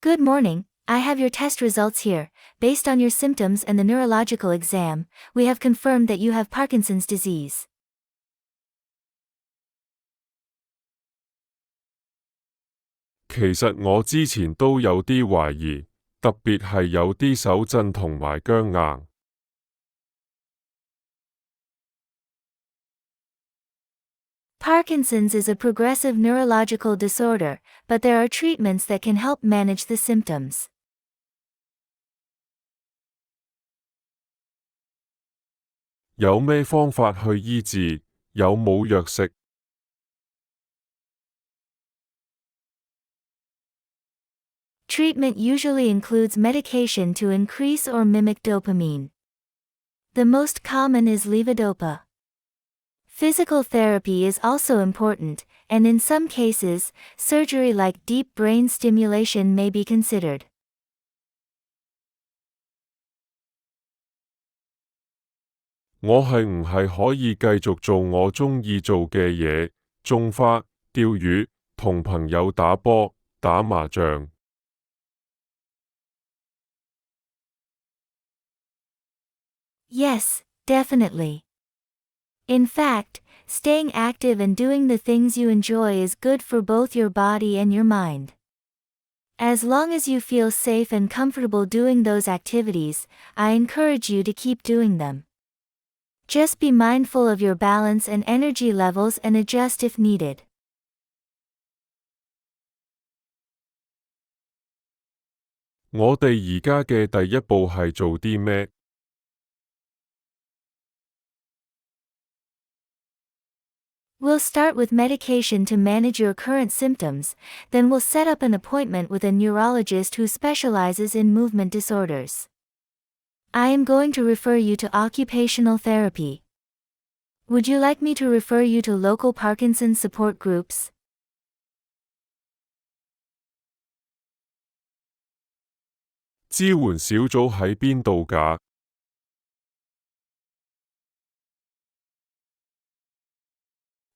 Good morning, I have your test results here. Based on your symptoms and the neurological exam, we have confirmed that you have Parkinson's disease. 其實我之前都有啲懷疑，特別係有啲手震同埋僵硬。Parkinson's is a progressive neurological disorder, but there are treatments that can help manage the symptoms. 有咩方法去醫治？有冇藥食？ Treatment usually includes medication to increase or mimic dopamine. The most common is levodopa. Physical therapy is also important, and in some cases, surgery like deep brain stimulation may be considered. 我係唔係可以繼續做我鍾意做嘅嘢，種花、釣魚、同朋友打波、打麻將？ Yes, definitely. In fact, staying active and doing the things you enjoy is good for both your body and your mind. As long as you feel safe and comfortable doing those activities, I encourage you to keep doing them. Just be mindful of your balance and energy levels and adjust if needed. 我哋而家嘅第一步係做啲咩？ We'll start with medication to manage your current symptoms, then we'll set up an appointment with a neurologist who specializes in movement disorders. I am going to refer you to occupational therapy. Would you like me to refer you to local Parkinson's support groups? 支援小組喺邊度㗎？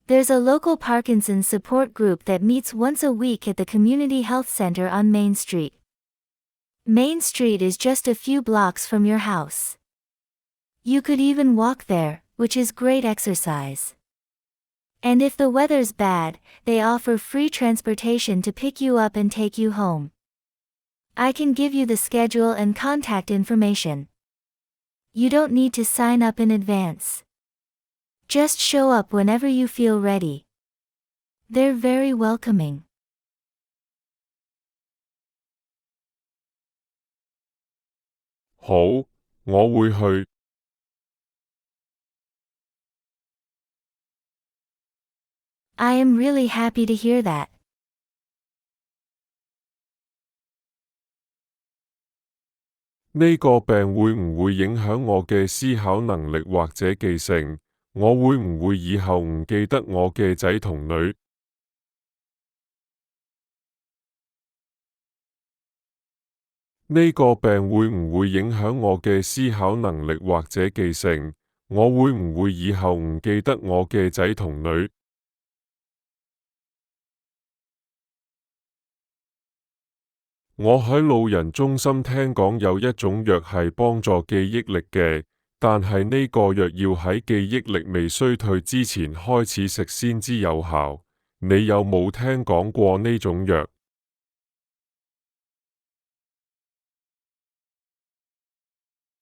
There's a local Parkinson's support group that meets once a week at the Community Health Center on Main Street. Main Street is just a few blocks from your house. You could even walk there, which is great exercise. And if the weather's bad, they offer free transportation to pick you up and take you home. I can give you the schedule and contact information. You don't need to sign up in advance. Just show up whenever you feel ready. They're very welcoming. 好，我會去。I am really happy to hear that. 呢個病會唔會影響我嘅思考能力或者記性？我會唔會以後唔記得我嘅仔同女？呢個病會唔會影響我嘅思考能力或者記性？我會唔會以後唔記得我嘅仔同女？我喺老人中心聽講有一種藥係幫助記憶力嘅，但係呢個藥要喺記憶力未衰退之前開始食先至有效。你有冇聽講過呢種藥？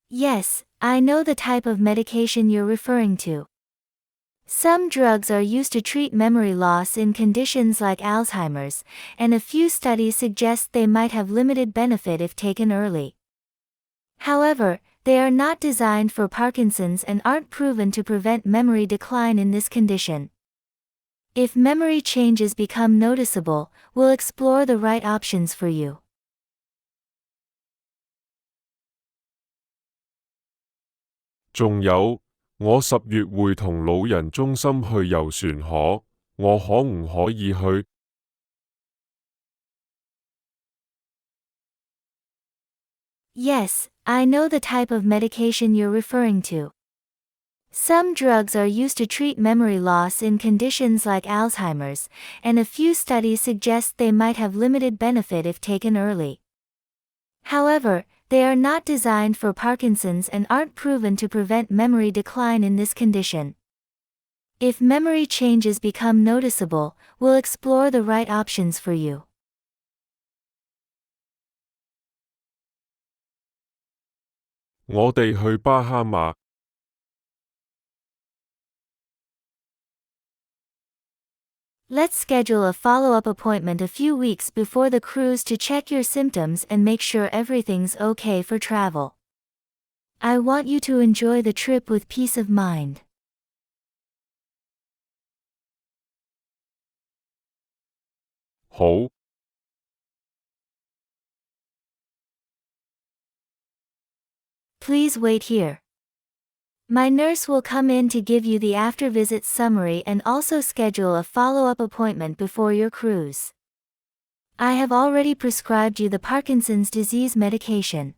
Yes, I know the type of medication you're referring to. Some drugs are used to treat memory loss in conditions like Alzheimer's, and a few studies suggest they might have limited benefit if taken early. However, they are not designed for Parkinson's and aren't proven to prevent memory decline in this condition. If memory changes become noticeable, we'll explore the right options for you. 仲有，我10月會同老人中心去遊船河，我可唔可以去？ Yes, I know the type of medication you're referring to. Some drugs are used to treat memory loss in conditions like Alzheimer's, and a few studies suggest they might have limited benefit if taken early. However, they are not designed for Parkinson's and aren't proven to prevent memory decline in this condition. If memory changes become noticeable, we'll explore the right options for you.我哋去巴哈馬。Let's schedule a follow-up appointment a few weeks before the cruise to check your symptoms and make sure everything's okay for travel. I want you to enjoy the trip with peace of mind. 好。Please wait here. My nurse will come in to give you the after-visit summary and also schedule a follow-up appointment before your cruise. I have already prescribed you the Parkinson's disease medication.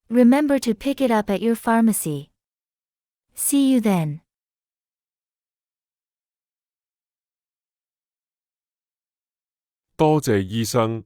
Remember to pick it up at your pharmacy. See you then. 多謝醫生。